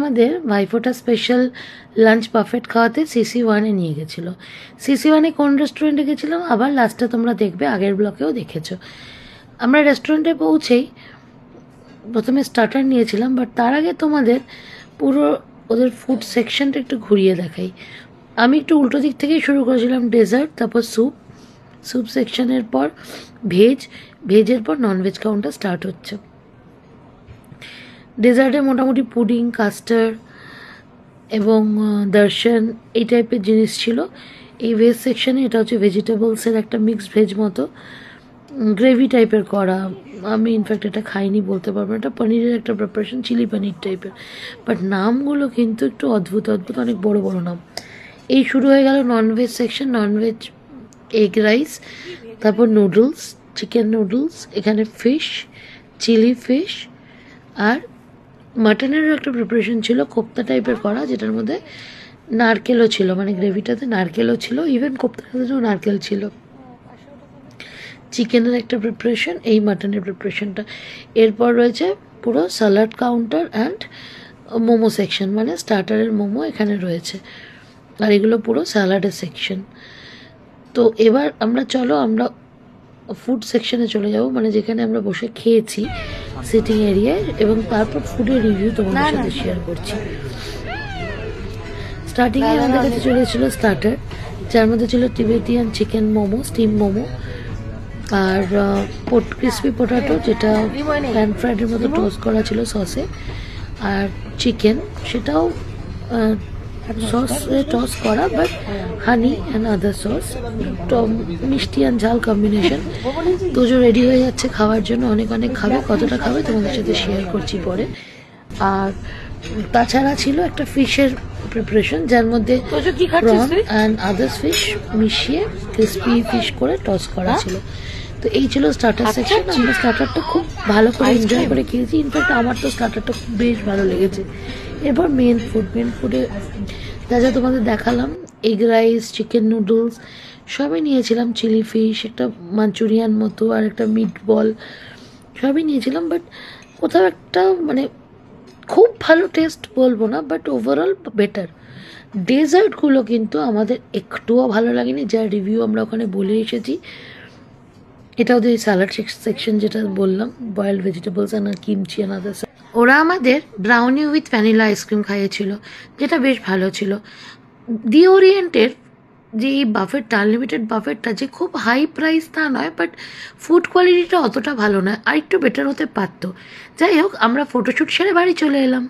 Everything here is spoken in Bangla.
আমাদের ভাইফোঁটা স্পেশাল লাঞ্চ বাফেট খাওয়াতে CC1-এ নিয়ে গেছিলো। CC1-এ কোন রেস্টুরেন্টে গেছিলাম আবার লাস্টে তোমরা দেখবে, আগের ব্লকেও দেখেছো। আমরা রেস্টুরেন্টে পৌঁছেই প্রথমে স্টার্টার নিয়েছিলাম, বাট তার আগে তোমাদের পুরো ওদের ফুড সেকশনটা একটু ঘুরিয়ে দেখাই। আমি একটু উল্টো দিক থেকেই শুরু করেছিলাম, ডেজার্ট, তারপর স্যুপ সেকশনের পর ভেজের পর ননভেজ কাউন্টার স্টার্ট হচ্ছে। ডেজার্টে মোটামুটি পুডিং, কাস্টার্ড এবং দর্শন এই টাইপের জিনিস ছিল। এই ভেজ সেকশনে এটা হচ্ছে ভেজিটেবলসের একটা মিক্সড ভেজ মতো গ্রেভি টাইপের করা। আমি ইনফ্যাক্ট এটা খাইনি, বলতে পারবো না। এটা পনিরের একটা প্রিপারেশন, চিলি পনির টাইপের, বাট নামগুলো কিন্তু একটু অদ্ভুত, অনেক বড় বড় নাম। এই শুরু হয়ে গেল non veg section, non veg egg rice, তারপর নুডলস, চিকেন নুডলস, এখানে ফিশ, চিলি ফিশ, আর মাটনেরও একটা প্রিপারেশন ছিল কোপ্তা টাইপের করা, যেটার মধ্যে নারকেলও ছিল, মানে গ্রেভিটাতে নারকেলও ছিল, ইভেন কোপ্তাটাতেও নারকেল ছিল। চিকেনের একটা প্রিপারেশন, এই মাটনের প্রিপারেশনটা। এরপর রয়েছে পুরো salad counter and momo section, মানে স্টার্টারের মোমো এখানে রয়েছে, আর এগুলো পুরো স্যালাডের সেকশন। তো এবার আমরা ফুড সেকশনে চলে যাব, মানে যেখানে আমরা বসে খেয়েছি সিটিং এরিয়ায়, এবং তারপর ফুডের রিভিউ তোমাদের সাথে শেয়ার করছি। স্টার্টিংয়ে আমাদের কাছে চলেছিল স্টার্টার, যার মধ্যে ছিল Tibetan chicken momo, steam momo, আর ক্রিসপি পোটাটো, যেটা প্যান ফ্রাইডের মতো টোস্ট করা ছিল সসে, আর চিকেন, সেটাও সসে টস করা, but honey and other sauce, মিষ্টি অ্যান্ড ঝাল কম্বিনেশন। তোজো রেডি হয়ে যাচ্ছে খাওয়ার জন্য, অনেক খাবে, কতটা খাবে তোমাদের সাথে শেয়ার করছি পরে। আর তাছাড়া ছিল একটা ফিশের প্রিপারেশন, যার মধ্যে প্রন অ্যান্ড আদার্স ফিশ মিশিয়ে ক্রিসপি ফিশ করে টস করা ছিল। তো এই ছিল স্টার্টার সেকশন। আমরা স্টার্টারটা খুব ভালো করে এনজয় করে খেয়েছি, ইনফ্যাক্ট আমার তো স্টার্টারটা বেশ ভালো লেগেছে। এরপর মেন ফুডে যা তোমাদের দেখালাম, এগ রাইস, চিকেন নুডলস সবই নিয়েছিলাম, চিলি ফিশ, একটা মাঞ্চুরিয়ান মতো, আর একটা মিট বল, সবই নিয়েছিলাম। বাট কোথাও একটা মানে খুব ভালো টেস্ট বলবো না, বাট ওভারঅল বেটার। ডেজার্টগুলো কিন্তু আমাদের একটুও ভালো লাগেনি, যার রিভিউ আমরা ওখানে বলে এসেছি। এটা ওদের স্যালাড সেকশন, যেটা বললাম, বয়েলড ভেজিটেবলস আর কিমচি অ্যান্ড আদার্স। ওরা আমাদের ব্রাউনি উইথ ভ্যানিলা আইসক্রিম খাইয়েছিল, যেটা বেশ ভালো ছিল। দি ওরিয়েন্টের যে এই বাফেটটা, আনলিমিটেড বাফেটটা, যে খুব হাই প্রাইস তা নয়, বাট ফুড কোয়ালিটিটা অতটা ভালো নয়, আর একটু বেটার হতে পারতো। যাই হোক, আমরা ফটোশ্যুট সেরে বাড়ি চলে এলাম।